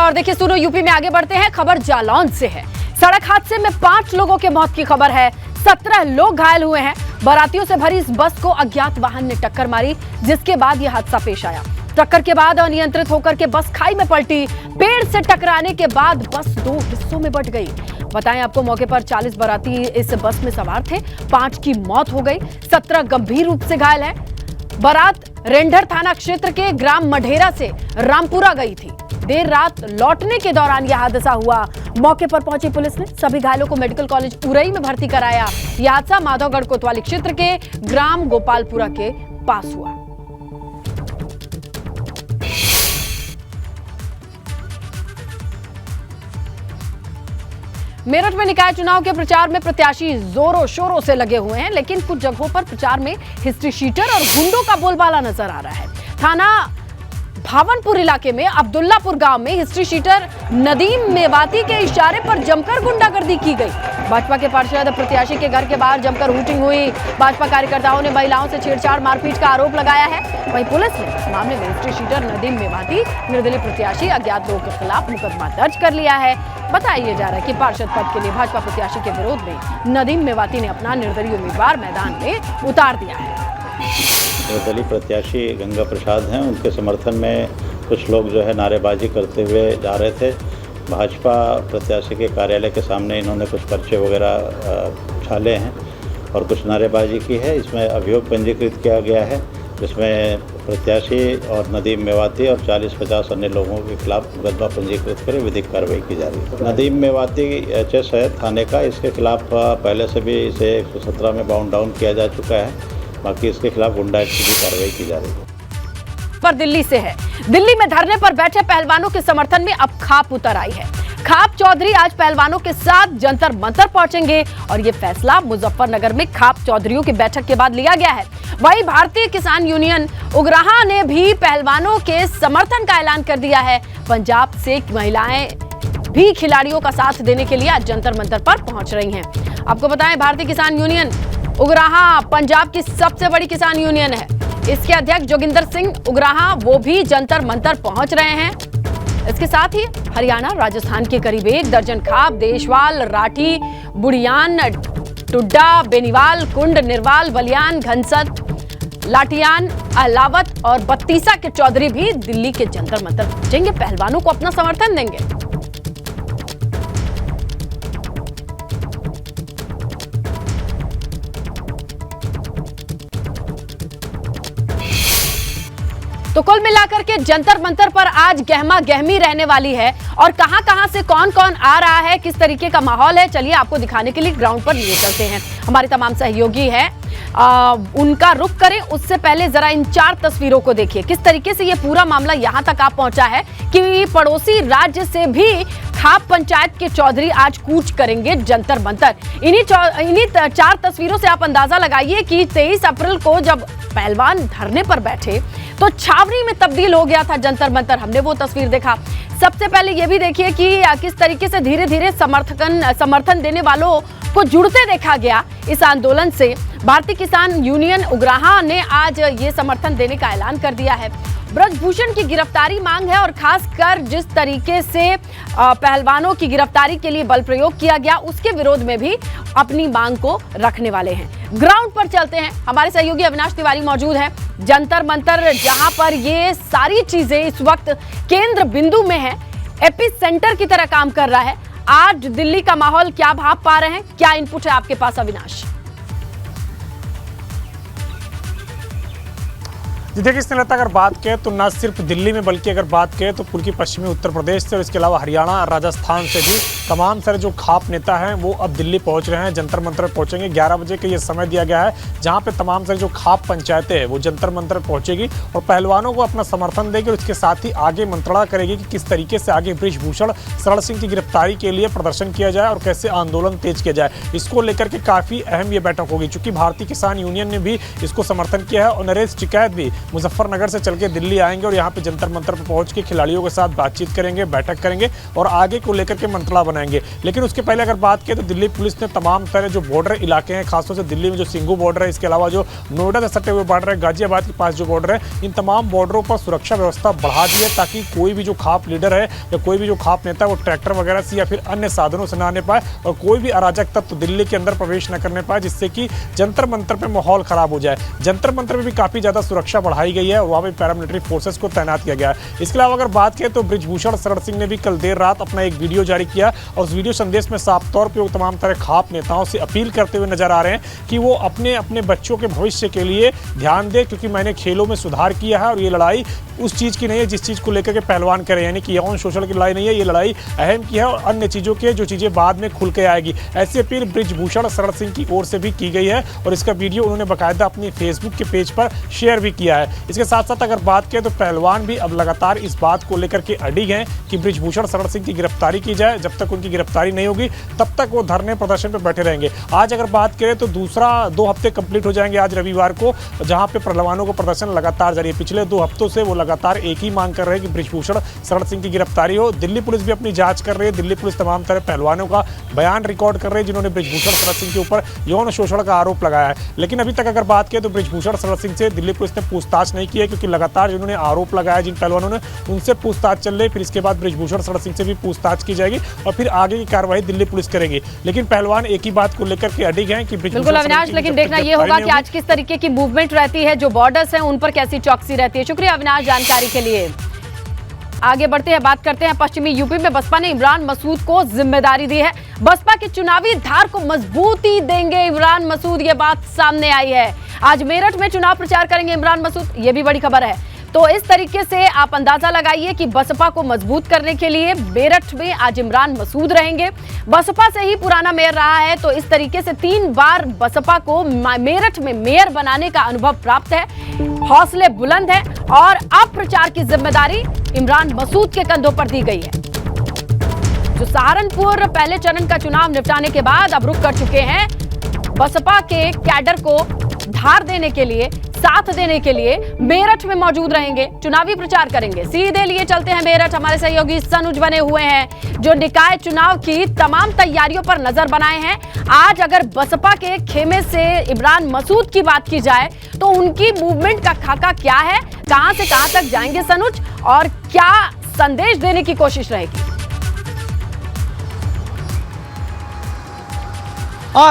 और देखिए सुनो यूपी में आगे बढ़ते हैं। खबर जालौन से है। सड़क हादसे में 5 लोगों के मौत की खबर है। 17 लोग घायल हुए हैं। बारातियों से भरी इस बस को अज्ञात वाहन ने टक्कर मारी, जिसके बाद यह हादसा पेश आया। टक्कर के बाद अनियंत्रित होकर के बस खाई में पलटी। पेड़ से टकराने के बाद बस 2 हिस्सों में बंट गई। बताएं आपको, मौके पर 40 बाराती इस बस में सवार थे। 5 की मौत हो गई, 17 गंभीर रूप से घायल हैं। बारात रेंढर थाना क्षेत्र के ग्राम मढेरा से रामपुरा गई थी। देर रात लौटने के दौरान यह हादसा हुआ। मौके पर पहुंची पुलिस ने सभी घायलों को मेडिकल कॉलेज उरई में भर्ती कराया। यह हादसा माधवगढ़ कोतवाली क्षेत्र के ग्राम गोपालपुरा के पास हुआ। मेरठ में निकाय चुनाव के प्रचार में प्रत्याशी जोरों शोरों से लगे हुए हैं, लेकिन कुछ जगहों पर प्रचार में हिस्ट्री शीटर और गुंडों का बोलबाला नजर आ रहा है। थाना भावनपुर इलाके में अब्दुल्लापुर गांव में हिस्ट्री शीटर नदीम मेवाती के इशारे पर जमकर गुंडागर्दी की गई। भाजपा के पार्षद प्रत्याशी के घर के बाहर जमकर हूटिंग हुई। भाजपा कार्यकर्ताओं ने महिलाओं से छेड़छाड़ मारपीट का आरोप लगाया है। वहीं पुलिस ने इस मामले में हिस्ट्री शीटर नदीम मेवाती, निर्दलीय प्रत्याशी अज्ञात लोगों के खिलाफ मुकदमा दर्ज कर लिया है। बताया जा रहा है कि पार्षद पद के लिए भाजपा प्रत्याशी के विरोध में नदीम मेवाती ने अपना निर्दलीय उम्मीदवार मैदान में उतार दिया है। निर्दलीय प्रत्याशी गंगा प्रसाद हैं, उनके समर्थन में कुछ लोग जो है नारेबाजी करते हुए जा रहे थे। भाजपा प्रत्याशी के कार्यालय के सामने इन्होंने कुछ पर्चे वगैरह उछाले हैं और कुछ नारेबाजी की है। इसमें अभियोग पंजीकृत किया गया है, जिसमें प्रत्याशी और नदीम मेवाती और 40-50 अन्य लोगों के खिलाफ मुकदमा पंजीकृत कर विधिक कार्रवाई की जा रही है। नदीम मेवाती एचएस है थाने का, इसके खिलाफ पहले से भी इसे 117 में बाउंड डाउन किया जा चुका है। बाकी इसके खिलाफ गुंडा एक्ट की कार्रवाई की जा रही है। पर दिल्ली से है। दिल्ली में धरने पर बैठे पहलवानों के समर्थन में अब खाप उतर आई है। खाप चौधरी आज पहलवानों के साथ जंतर मंतर पहुंचेंगे और ये फैसला मुजफ्फरनगर में खाप चौधरियों की बैठक के बाद लिया गया है। वहीं भारतीय किसान यूनियन उग्राहा ने भी पहलवानों के समर्थन का ऐलान कर दिया है। पंजाब से महिलाएं भी खिलाड़ियों का साथ देने के लिए आज जंतर मंतर पर पहुंच रही हैं। आपको बताएं, भारतीय किसान यूनियन उग्राहा पंजाब की सबसे बड़ी किसान यूनियन है। इसके अध्यक्ष जोगिंदर सिंह उग्राहा वो भी जंतर मंतर पहुंच रहे हैं। इसके साथ ही हरियाणा, राजस्थान के करीब 1 दर्जन खाप, देशवाल, राठी, बुढ़ियान, टुड्डा, बेनीवाल, कुंड, निर्वाल, बलियान, घनसत, लाठियान, अहलावत और बत्तीसा के चौधरी भी दिल्ली के जंतर मंतर पहुंचेंगे, पहलवानों को अपना समर्थन देंगे। तो कुल मिलाकर के जंतर मंतर पर आज गहमा गहमी रहने वाली है और कहां-कहां से कौन-कौन आ रहा है, किस तरीके का माहौल है, चलिए आपको दिखाने के लिए ग्राउंड पर लिए चलते हैं। हमारे तमाम सहयोगी हैं, उनका रुख करें उससे पहले जरा इन 4 तस्वीरों को देखिए। किस तरीके से ये पूरा मामला यहां तक आ पहुंचा है कि पड़ोसी राज्य से भी खाप पंचायत के चौधरी आज कूच करेंगे जंतर मंतर। इन्हीं 4 तस्वीरों से आप अंदाजा लगाइए कि 23 अप्रैल को जब पहलवान धरने पर बैठे तो छावनी में तब्दील हो गया था जंतर मंतर। हमने वो तस्वीर देखा। सबसे पहले ये भी देखिए कि किस तरीके से धीरे धीरे समर्थन देने वालों को जुड़ते देखा गया इस आंदोलन से। भारतीय किसान यूनियन उग्राहा ने आज ये समर्थन देने का ऐलान कर दिया है। ब्रजभूषण की गिरफ्तारी मांग है और खासकर जिस तरीके से पहलवानों की गिरफ्तारी के लिए बल प्रयोग किया गया उसके विरोध में भी अपनी मांग को रखने वाले हैं। ग्राउंड पर चलते हैं, हमारे सहयोगी अविनाश तिवारी मौजूद है। जंतर मंतर जहां पर ये सारी चीजें इस वक्त केंद्र बिंदु में है, एपी सेंटर की तरह काम कर रहा है। आज दिल्ली का माहौल क्या भाप पा रहे हैं, क्या इनपुट है आपके पास अविनाश? देखिए स्नेहलता, अगर बात करें तो न सिर्फ दिल्ली में बल्कि अगर बात करें तो पूर्वी पश्चिमी उत्तर प्रदेश से और इसके अलावा हरियाणा, राजस्थान से भी तमाम सारे जो खाप नेता हैं वो अब दिल्ली पहुंच रहे हैं, जंतर मंतर पहुंचेंगे। 11 बजे का ये समय दिया गया है जहां पे तमाम सारे जो खाप पंचायतें हैं वो जंतर मंतर पहुंचेगी और पहलवानों को अपना समर्थन देगी और इसके साथ ही आगे मंत्रणा करेगी कि किस तरीके से आगे ब्रजभूषण शरण सिंह की गिरफ्तारी के लिए प्रदर्शन किया जाए और कैसे आंदोलन तेज किया जाए। इसको लेकर के काफ़ी अहम ये बैठक होगी, चूंकि भारतीय किसान यूनियन ने भी इसको समर्थन किया है और नरेश टिकैत भी मुजफ्फरनगर से चल के दिल्ली आएंगे और यहाँ पे जंतर मंतर पर पहुंच के खिलाड़ियों के साथ बातचीत करेंगे, बैठक करेंगे और आगे को लेकर के मंत्रणा बनाएंगे। लेकिन उसके पहले अगर बात करें तो दिल्ली पुलिस ने तमाम तरह जो बॉर्डर इलाके हैं, खासतौर से दिल्ली में जो सिंघू बॉर्डर है, इसके अलावा जो नोएडा से सटे हुए बॉर्डर है, गाजियाबाद के पास जो बॉर्डर है, इन तमाम बॉर्डरों पर सुरक्षा व्यवस्था बढ़ा दी है ताकि कोई भी जो खाप लीडर है या कोई भी जो खाप नेता है वो ट्रैक्टर वगैरह से या फिर अन्य साधनों से ना आने पाए और कोई भी अराजक तत्व दिल्ली के अंदर प्रवेश न करने पाए, जिससे कि जंतर मंतर पे माहौल खराब हो जाए। जंतर मंतर में भी काफी ज्यादा सुरक्षा बढ़ाई गई है और वहां पे पैरामिलिट्री फोर्सेस को तैनात किया गया है। इसके अलावा अगर बात करें तो बृजभूषण शरण सिंह ने भी कल देर रात अपना एक वीडियो जारी किया और उस वीडियो संदेश में साफ तौर पर वो तमाम तरह खाप नेताओं से अपील करते हुए नजर आ रहे हैं कि वो अपने अपने बच्चों के भविष्य के लिए ध्यान दे, क्योंकि मैंने खेलों में सुधार किया है और ये लड़ाई उस चीज की नहीं है जिस चीज को लेकर के पहलवान करें, यानी कि यौन शोषण की लड़ाई नहीं है, ये लड़ाई अहम की है और अन्य चीजों की जो चीजें बाद में खुल के आएगी। ऐसी अपील बृजभूषण शरण सिंह की ओर से भी की गई है और इसका वीडियो उन्होंने बाकायदा अपनी फेसबुक के पेज पर शेयर भी किया है। इसके साथ साथ अगर बात करें तो पहलवान भी अब लगातार इस बात को लेकर के अडिग हैं कि बृजभूषण शरण सिंह की गिरफ्तारी की जाए। जब तक उनकी गिरफ्तारी नहीं होगी तब तक वो धरने प्रदर्शन पर बैठे रहेंगे। आज अगर बात करें तो दूसरा 2 हफ्ते कंप्लीट हो जाएंगे आज रविवार को, जहां पे पहलवानों को प्रदर्शन लगातार जारी है। पिछले 2 हफ्तों से वो लगातार एक ही मांग कर रहे हैं कि बृजभूषण शरण सिंह की गिरफ्तारी हो। दिल्ली पुलिस भी अपनी जांच कर रही है। दिल्ली पुलिस तमाम तरह पहलवानों का बयान रिकॉर्ड कर रही है जिन्होंने बृजभूषण शरण सिंह के ऊपर यौन शोषण का आरोप लगाया है। लेकिन अभी तक अगर बात करें तो बृजभूषण शरण सिंह से दिल्ली पुलिस ने पूछताछ नहीं की है, क्योंकि लगातार जिन्होंने आरोप लगाया जिन पहलवानों ने, उनसे पूछताछ चल रही। फिर इसके बाद बृजभूषण शरण सिंह से भी पूछताछ की जाएगी और फिर आगे की कार्रवाई दिल्ली पुलिस करेगी। लेकिन पहलवान एक ही बात को लेकर के अडिग हैं कि बिल्कुल अविनाश, लेकिन देखना ये होगा कि आज किस तरीके की मूवमेंट रहती है, जो बॉर्डर्स हैं उन पर कैसी चौकसी रहती है। शुक्रिया अविनाश जानकारी के लिए। आगे बढ़ते हैं, बात करते हैं पश्चिमी यूपी में बसपा ने इमरान मसूद को जिम्मेदारी दी है। बसपा की चुनावी धार को मजबूती देंगे इमरान मसूद, ये बात सामने आई है। आज मेरठ में चुनाव प्रचार करेंगे इमरान मसूद, ये भी बड़ी खबर है। तो इस तरीके से आप अंदाजा लगाइए कि बसपा को मजबूत करने के लिए मेरठ में आज इमरान मसूद रहेंगे। बसपा से ही पुराना मेयर रहा है, तो इस तरीके से 3 बार बसपा को मेरठ में मेयर बनाने का अनुभव प्राप्त है, हौसले बुलंद है और अब प्रचार की जिम्मेदारी इमरान मसूद के कंधों पर दी गई है। जो सहारनपुर पहले चरण का चुनाव निपटाने के बाद अब रुक कर चुके हैं, बसपा के कैडर को धार देने के लिए, साथ देने के लिए मेरठ में मौजूद रहेंगे, चुनावी प्रचार करेंगे। सीधे लिए चलते हैं मेरठ, हमारे सहयोगी सनुज बने हुए हैं जो निकाय चुनाव की तमाम तैयारियों पर नजर बनाए हैं। आज अगर बसपा के खेमे से इमरान मसूद की बात की जाए तो उनकी मूवमेंट का खाका क्या है, कहां से कहां तक जाएंगे सनुज, और क्या संदेश देने की कोशिश रहेगी?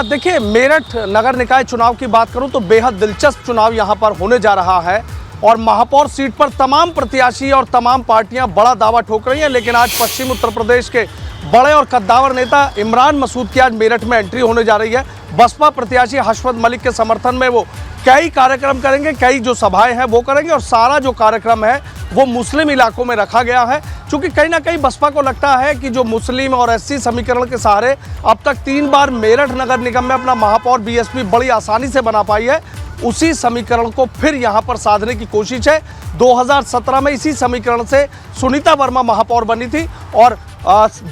देखिए, मेरठ नगर निकाय चुनाव की बात करूं तो बेहद दिलचस्प चुनाव यहां पर होने जा रहा है और महापौर सीट पर तमाम प्रत्याशी और तमाम पार्टियां बड़ा दावा ठोक रही हैं। लेकिन आज पश्चिम उत्तर प्रदेश के बड़े और कद्दावर नेता इमरान मसूद की आज मेरठ में एंट्री होने जा रही है। बसपा प्रत्याशी हशमत मलिक के समर्थन में वो कई कार्यक्रम करेंगे, कई जो सभाएं हैं वो करेंगे और सारा जो कार्यक्रम है वो मुस्लिम इलाकों में रखा गया है, क्योंकि कहीं ना कहीं बसपा को लगता है कि जो मुस्लिम और एससी समीकरण के सहारे अब तक 3 बार मेरठ नगर निगम में अपना महापौर बीएसपी बड़ी आसानी से बना पाई है, उसी समीकरण को फिर यहाँ पर साधने की कोशिश है। 2017 में इसी समीकरण से सुनीता वर्मा महापौर बनी थी और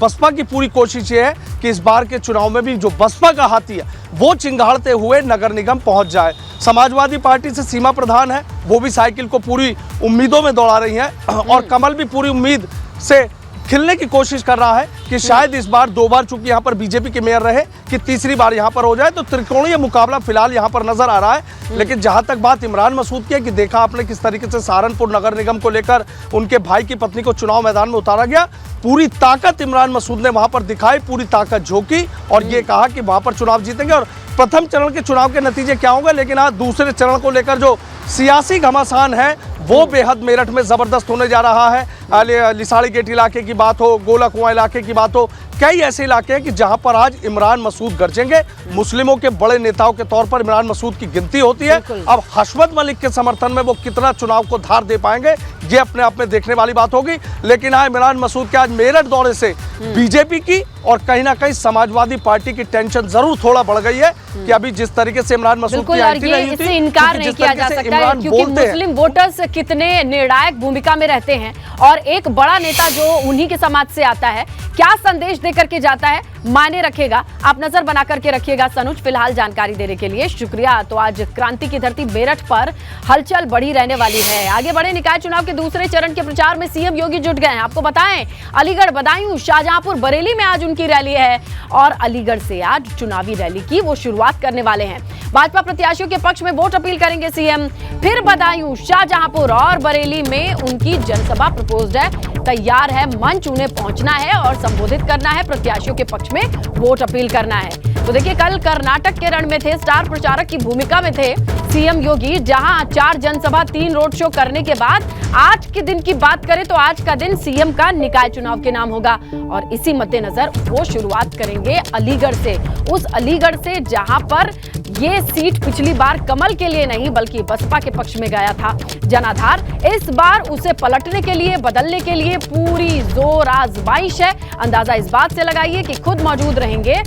बसपा की पूरी कोशिश ये है कि इस बार के चुनाव में भी जो बसपा का हाथी है वो चिंगाड़ते हुए नगर निगम पहुंच जाए। समाजवादी पार्टी से सीमा प्रधान है, वो भी साइकिल को पूरी उम्मीदों में दौड़ा रही हैं और कमल भी पूरी उम्मीद से खिलने की कोशिश कर रहा है कि शायद इस बार 2 बार चूंकि यहाँ पर बीजेपी के मेयर रहे कि तीसरी बार यहाँ पर हो जाए, तो त्रिकोणीय मुकाबला फिलहाल यहाँ पर नजर आ रहा है। लेकिन जहाँ तक बात इमरान मसूद की है कि देखा आपने किस तरीके से सहारनपुर नगर निगम को लेकर उनके भाई की पत्नी को चुनाव मैदान में उतारा गया, पूरी ताकत इमरान मसूद ने वहां पर दिखाई, पूरी ताकत झोंकी और ये कहा कि वहां पर चुनाव जीतेंगे। और प्रथम चरण के चुनाव के नतीजे क्या होंगे, लेकिन आज दूसरे चरण को लेकर जो सियासी घमासान है वो बेहद मेरठ में जबरदस्त होने जा रहा है। लिसाड़ी गेट इलाके की बात हो, गोला कुआं इलाके की बात हो, कई ऐसे इलाके हैं कि जहां पर आज इमरान मसूद गरजेंगे। मुस्लिमों के बड़े नेताओं के तौर पर इमरान मसूद की गिनती होती है। अब हशमत मलिक के समर्थन में वो कितना चुनाव को धार दे पाएंगे ये अपने आप में देखने वाली बात होगी। लेकिन हाँ, इमरान मसूद के आज मेरठ दौरे से बीजेपी की और कहीं ना कहीं समाजवादी पार्टी की टेंशन जरूर थोड़ा बढ़ गई है कि अभी जिस तरीके से इमरान मसूद की एंट्री नहीं हुई थी, इनकार नहीं किया जा सकता है, क्योंकि मुस्लिम वोटर्स कितने निर्णायक भूमिका में रहते हैं और एक बड़ा नेता जो उन्हीं के समाज से आता है क्या संदेश देकर के जाता है मायने रखेगा। आप नजर बना करके रखिएगा सनुज। फिलहाल जानकारी देने के लिए शुक्रिया। तो आज क्रांति की धरती मेरठ पर हलचल बढ़ी रहने वाली है। आगे बढ़े, निकाय चुनाव के दूसरे चरण के प्रचार में सीएम योगी जुट गए हैं। आपको बताएं, अलीगढ़, बदायूं, शाहजहांपुर, बरेली में आज उनकी रैली है और अलीगढ़ से आज चुनावी रैली की वो शुरुआत करने वाले हैं। भाजपा प्रत्याशियों के पक्ष में वोट अपील करेंगे सीएम। फिर बदायूं, शाहजहांपुर और बरेली में उनकी जनसभा प्रपोज्ड है, तैयार है मंच। उन्हें पहुंचना है और संबोधित करना है, प्रत्याशियों के पक्ष में वोट अपील करना है। तो देखिए, कल कर्नाटक के रण में थे, स्टार प्रचारक की भूमिका में थे सीएम योगी, जहां 4 जनसभा 3 रोड शो करने के बाद आज के दिन की बात करें तो आज का दिन सीएम का निकाय चुनाव के नाम होगा और इसी मद्देनजर वो शुरुआत करेंगे अलीगढ़ से। उस अलीगढ़ से जहां पर ये सीट पिछली बार कमल के लिए नहीं बल्कि बसपा के पक्ष में गया था जनाधार, इस बार उसे पलटने के लिए, बदलने के लिए पूरी जोर आजमाइश है। अंदाजा इस बात से लगाइए कि खुद मौजूद रहेंगे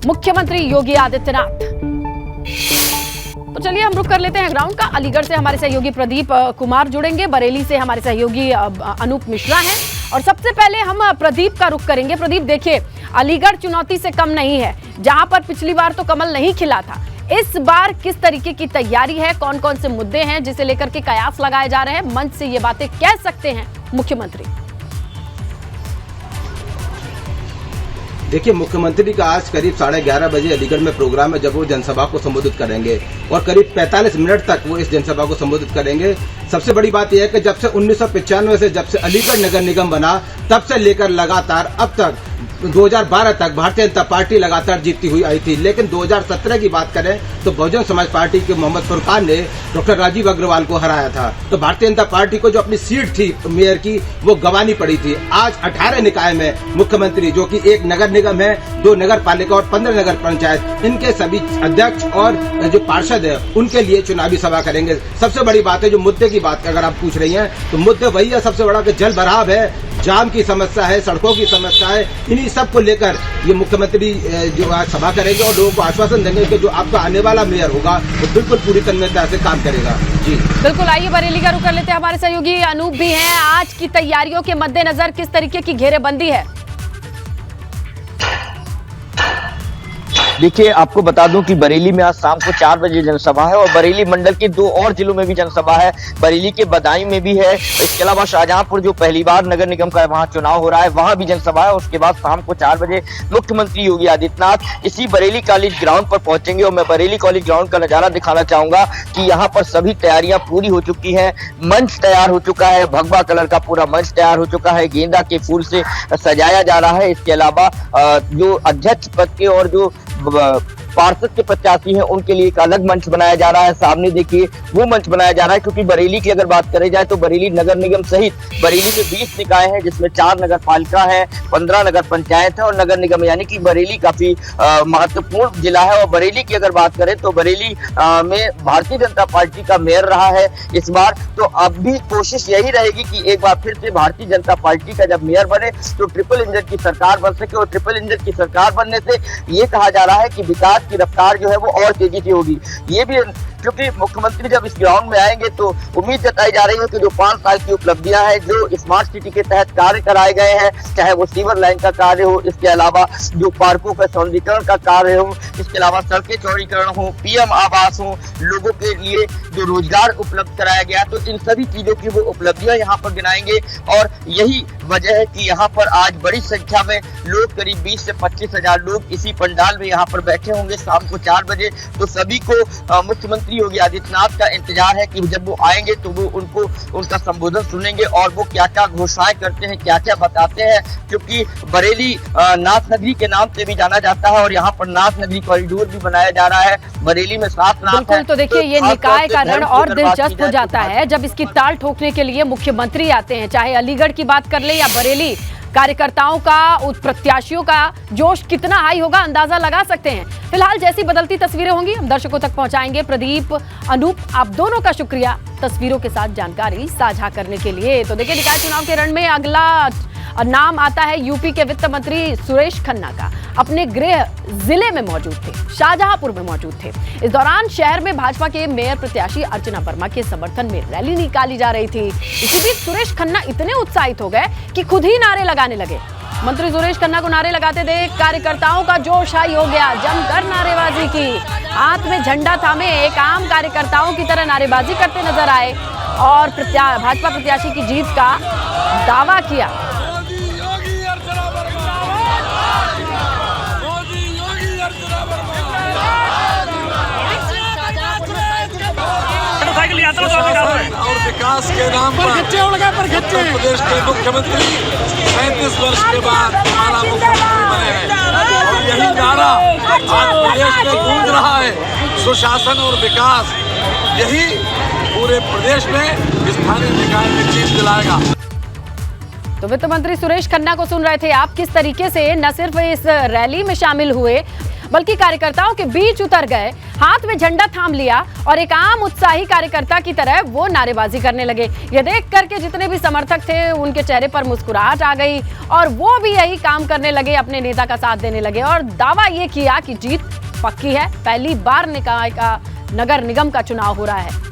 मुख्यमंत्री योगी आदित्यनाथ। तो चलिए हम रुक कर लेते हैं ग्राउंड का। अलीगढ़ से हमारे सहयोगी प्रदीप कुमार जुड़ेंगे, बरेली से हमारे सहयोगी अनूप मिश्रा हैं और सबसे पहले हम प्रदीप का रुख करेंगे। प्रदीप, देखिए, अलीगढ़ चुनौती से कम नहीं है, जहां पर पिछली बार तो कमल नहीं खिला था। इस बार किस तरीके की तैयारी है, कौन कौन से मुद्दे हैं जिसे लेकर के कयास लगाए जा रहे हैं, मंच से ये बातें कह सकते हैं मुख्यमंत्री? देखिए, मुख्यमंत्री का आज करीब 11:30 बजे अलीगढ़ में प्रोग्राम है, जब वो जनसभा को संबोधित करेंगे और करीब 45 मिनट तक वो इस जनसभा को संबोधित करेंगे। सबसे बड़ी बात यह है कि जब से 1995 से जब से अलीगढ़ नगर निगम बना तब से लेकर लगातार अब तक 2012 तक भारतीय जनता पार्टी लगातार जीतती हुई आई थी, लेकिन 2017 की बात करें तो बहुजन समाज पार्टी के मोहम्मद फुरकान ने डॉक्टर राजीव अग्रवाल को हराया था। तो भारतीय जनता पार्टी को जो अपनी सीट थी मेयर की वो गंवानी पड़ी थी। आज 18 निकाय में मुख्यमंत्री, जो कि 1 नगर निगम है, 2 नगर पालिका और 15 नगर पंचायत, इनके सभी अध्यक्ष और जो पार्षद है उनके लिए चुनावी सभा करेंगे। सबसे बड़ी बात है, जो मुद्दे की बात अगर आप पूछ रही हैं तो मुद्दे वही है सबसे बड़ा, कि जल भराव है, जाम की समस्या है, सड़कों की समस्या है। इन्हीं सब को लेकर ये मुख्यमंत्री जो आज सभा करेंगे और लोगों को आश्वासन देंगे कि जो आपका आने वाला मेयर होगा वो बिल्कुल पूरी तन्मयता से काम करेगा। जी बिल्कुल, आइए बरेली का रुख कर लेते हैं। हमारे सहयोगी अनूप भी हैं। आज की तैयारियों के मद्देनजर किस तरीके की घेरेबंदी है? देखिए, आपको बता दूं कि बरेली में आज शाम को 4 बजे जनसभा है और बरेली मंडल के 2 और जिलों में भी जनसभा है। बरेली के बदायूं में भी है, इसके अलावा शाहजहांपुर जो पहली बार नगर निगम का वहां चुनाव हो रहा है वहां भी जनसभा है। उसके बाद शाम को 4 बजे मुख्यमंत्री योगी आदित्यनाथ इसी बरेली कॉलेज ग्राउंड पर पहुंचेंगे और मैं बरेली कॉलेज ग्राउंड का नजारा दिखाना चाहूंगा कि यहाँ पर सभी तैयारियां पूरी हो चुकी है। मंच तैयार हो चुका है, भगवा कलर का पूरा मंच तैयार हो चुका है, गेंदा के फूल से सजाया जा रहा है। इसके अलावा जो अध्यक्ष पद के और जो पार्षद के प्रत्याशी हैं उनके लिए एक अलग मंच बनाया जा रहा है। सामने देखिए वो मंच बनाया जा रहा है, क्योंकि बरेली की अगर बात करें जाए तो बरेली नगर निगम सहित बरेली में 20 निकाय हैं, जिसमें 4 नगर पालिका है, 15 नगर पंचायत है और नगर निगम, यानी कि बरेली काफी महत्वपूर्ण जिला है। और बरेली की अगर बात करें तो बरेली में भारतीय जनता पार्टी का मेयर रहा है इस बार, तो अब भी कोशिश यही रहेगी कि एक बार फिर से भारतीय जनता पार्टी का जब मेयर बने तो ट्रिपल इंजन की सरकार बन सके। और ट्रिपल इंजन की सरकार बनने से ये कहा जा रहा है कि विकास की रफ्तार जो है वो और तेजी से होगी। ये भी क्योंकि मुख्यमंत्री जब इस ग्राउंड में आएंगे तो उम्मीद जताई जा रही है कि जो 5 साल की उपलब्धियां हैं, जो स्मार्ट सिटी के तहत कार्य कराए गए हैं, चाहे वो सीवर लाइन का कार्य हो, इसके अलावा जो पार्कों का सौंदर्यीकरण का कार्य हो, इसके अलावा सड़कें चौड़ीकरण हो, पीएम आवास हो, लोगों के लिए जो रोजगार उपलब्ध कराया गया, तो इन सभी चीजों की वो उपलब्धियां यहाँ पर गिनाएंगे। और यही वजह है कि यहाँ पर आज बड़ी संख्या में लोग, करीब 20 से 25 हजार लोग इसी पंडाल में यहाँ पर बैठे होंगे शाम को 4 बजे। तो सभी को मुख्यमंत्री योगी आदित्यनाथ का इंतजार है कि जब वो आएंगे तो वो उनको उनका संबोधन सुनेंगे और वो क्या क्या घोषणाएं करते हैं, क्या क्या बताते हैं। क्योंकि बरेली नाथ नगरी के नाम से भी जाना जाता है और यहाँ पर नाथ नगरी कॉरिडोर भी बनाया जा रहा है। बरेली में 7 नाथ बिल्कुल, तो देखिए ये निकाय का रण और दिलचस्प हो जाता है जब इसकी ताल ठोकने के लिए मुख्यमंत्री आते हैं। चाहे अलीगढ़ की बात कर ले या बरेली, कार्यकर्ताओं का, प्रत्याशियों का जोश कितना हाई होगा अंदाजा लगा सकते हैं। फिलहाल जैसी बदलती तस्वीरें होंगी हम दर्शकों तक पहुंचाएंगे। प्रदीप, अनूप, आप दोनों का शुक्रिया तस्वीरों के साथ जानकारी साझा करने के लिए। तो देखिए, निकाय चुनाव के रण में अगला नाम आता है यूपी के वित्त मंत्री सुरेश खन्ना का। अपने गृह जिले में मौजूद थे, शाहजहांपुर में मौजूद थे। इस दौरान शहर में भाजपा के मेयर प्रत्याशी अर्चना वर्मा के समर्थन में रैली निकाली जा रही थी। इसी बीच सुरेश खन्ना इतने उत्साहित हो गए कि खुद ही नारे लगाने लगे। मंत्री सुरेश खन्ना को नारे लगाते देख कार्यकर्ताओं का जोश हाई हो गया, जमकर नारेबाजी की। हाथ में झंडा थामे एक आम कार्यकर्ताओं की तरह नारेबाजी करते नजर आए और भाजपा प्रत्याशी की जीत का दावा किया। और विकास के नाम पर उत्तर प्रदेश के मुख्यमंत्री 35 वर्ष के बाद हमारा मुख्यमंत्री बने हैं और यही नारा आज प्रदेश में गूंज रहा है, सुशासन और विकास। यही पूरे प्रदेश में स्थानीय निकाय में जीत दिलाएगा। तो वित्त मंत्री सुरेश खन्ना को सुन रहे थे आप, किस तरीके से न सिर्फ इस रैली में शामिल हुए बल्कि कार्यकर्ताओं के बीच उतर गए, हाथ में झंडा थाम लिया और एक आम उत्साही कार्यकर्ता की तरह वो नारेबाजी करने लगे। ये देख करके जितने भी समर्थक थे उनके चेहरे पर मुस्कुराहट आ गई और वो भी यही काम करने लगे, अपने नेता का साथ देने लगे और दावा ये किया कि जीत पक्की है। पहली बार निकाय का नगर निगम का चुनाव हो रहा है।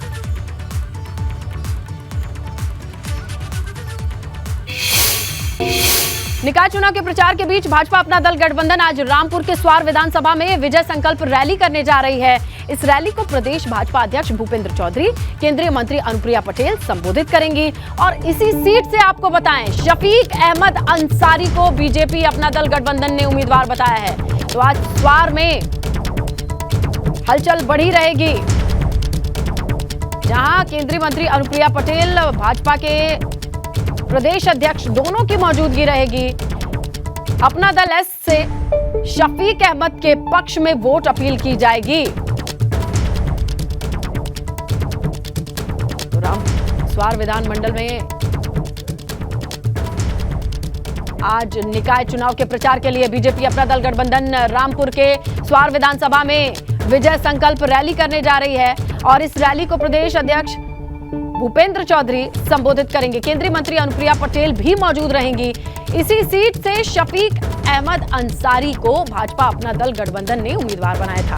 निकाय चुनाव के प्रचार के बीच भाजपा अपना दल गठबंधन आज रामपुर के स्वार विधानसभा में विजय संकल्प रैली करने जा रही है। इस रैली को प्रदेश भाजपा अध्यक्ष भूपेंद्र चौधरी, केंद्रीय मंत्री अनुप्रिया पटेल संबोधित करेंगी और इसी सीट से आपको बताएं, शफीक अहमद अंसारी को बीजेपी अपना दल गठबंधन ने उम्मीदवार बताया है। तो आज स्वार में हलचल बढ़ी रहेगी, जहां केंद्रीय मंत्री अनुप्रिया पटेल, भाजपा के प्रदेश अध्यक्ष दोनों की मौजूदगी रहेगी। अपना दल एस से शफीक अहमद के पक्ष में वोट अपील की जाएगी। तो स्वार विधानमंडल में आज निकाय चुनाव के प्रचार के लिए बीजेपी अपना दल गठबंधन रामपुर के स्वार विधानसभा में विजय संकल्प रैली करने जा रही है और इस रैली को प्रदेश अध्यक्ष भूपेंद्र चौधरी संबोधित करेंगे। केंद्रीय मंत्री अनुप्रिया पटेल भी मौजूद रहेंगी। इसी सीट से शफीक अहमद अंसारी को भाजपा अपना दल गठबंधन ने उम्मीदवार बनाया था।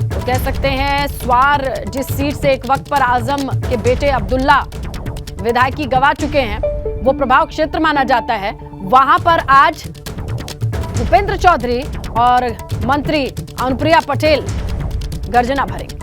तो कह सकते हैं स्वार जिस सीट से एक वक्त पर आजम के बेटे अब्दुल्ला विधायकी गवा चुके हैं, वो प्रभाव क्षेत्र माना जाता है। वहां पर आज भूपेंद्र चौधरी और मंत्री अनुप्रिया पटेल गर्जना भरेंगे।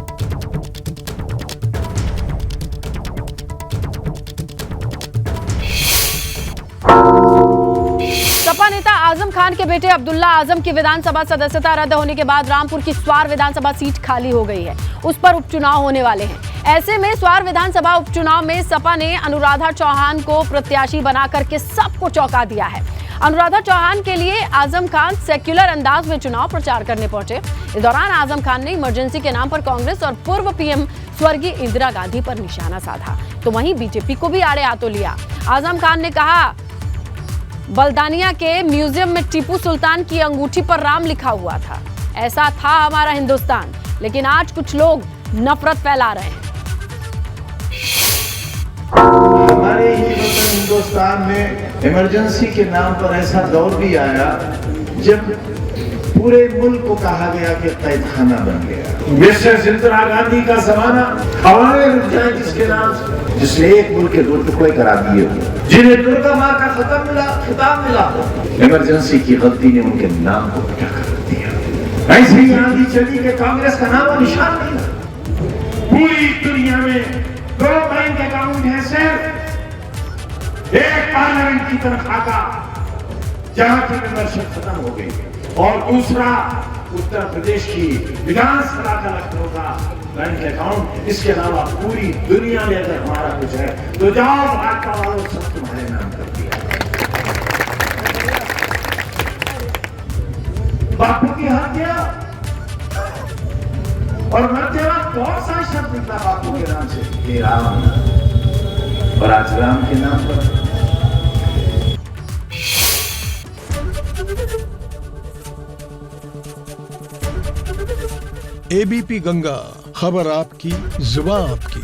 सपा नेता आजम खान के बेटे अब्दुल्ला आजम की विधानसभा सदस्यता रद्द होने के बाद रामपुर की स्वार विधानसभा सीट खाली हो गई है, उस पर उपचुनाव होने वाले हैं। ऐसे में स्वार विधानसभा उपचुनाव में सपा ने अनुराधा चौहान को प्रत्याशी बनाकर के सबको चौंका दिया है। अनुराधा चौहान के लिए आजम खान सेक्युलर अंदाज में चुनाव प्रचार करने पहुंचे। इस दौरान आजम खान ने इमरजेंसी के नाम पर कांग्रेस और पूर्व पीएम स्वर्गीय इंदिरा गांधी पर निशाना साधा, तो वहीं बीजेपी को भी आड़े हाथों लिया। आजम खान ने कहा, बल्दानिया के म्यूजियम में टीपू सुल्तान की अंगूठी पर राम लिखा हुआ था, ऐसा था हमारा हिंदुस्तान, लेकिन आज कुछ लोग नफरत फैला रहे हैं। हमारे ही वतन हिंदुस्तान में इमरजेंसी के नाम पर ऐसा दौर भी आया जब पूरे मुल्क को कहा गया कि कैद खाना बन गया। मिसेस इंदिरा गांधी का जमाना, हवाएं रुक जाए जिसके नाम से, जिसने एक मुल्क के दो टुकड़े करा दिए, जिन्हें दुर्गा माँ का खिताब मिला, इमरजेंसी की गलती ने उनके नाम को मिटा कर दिया। ऐसी ही आंधी चली कि कांग्रेस का नाम निशान नहीं। पूरी दुनिया में 2 बैंक अकाउंट है सिर्फ, एक पार्लियामेंट की तनख्वाह का जहां की मेंबरशिप खत्म हो गई, और दूसरा उत्तर प्रदेश की विधानसभा का लखनऊ का बैंक अकाउंट। इसके अलावा पूरी दुनिया में अगर हमारा कुछ है तो जाओ भाजपा वालों, सब तुम्हारे नाम कर दिया। बापू की हत्या और मध्य वक्त बहुत सा शब्द निकला बापू के नाम से, हे राम, और आज राम के नाम पर एबीपी गंगा, खबर आपकी, जुबान आपकी।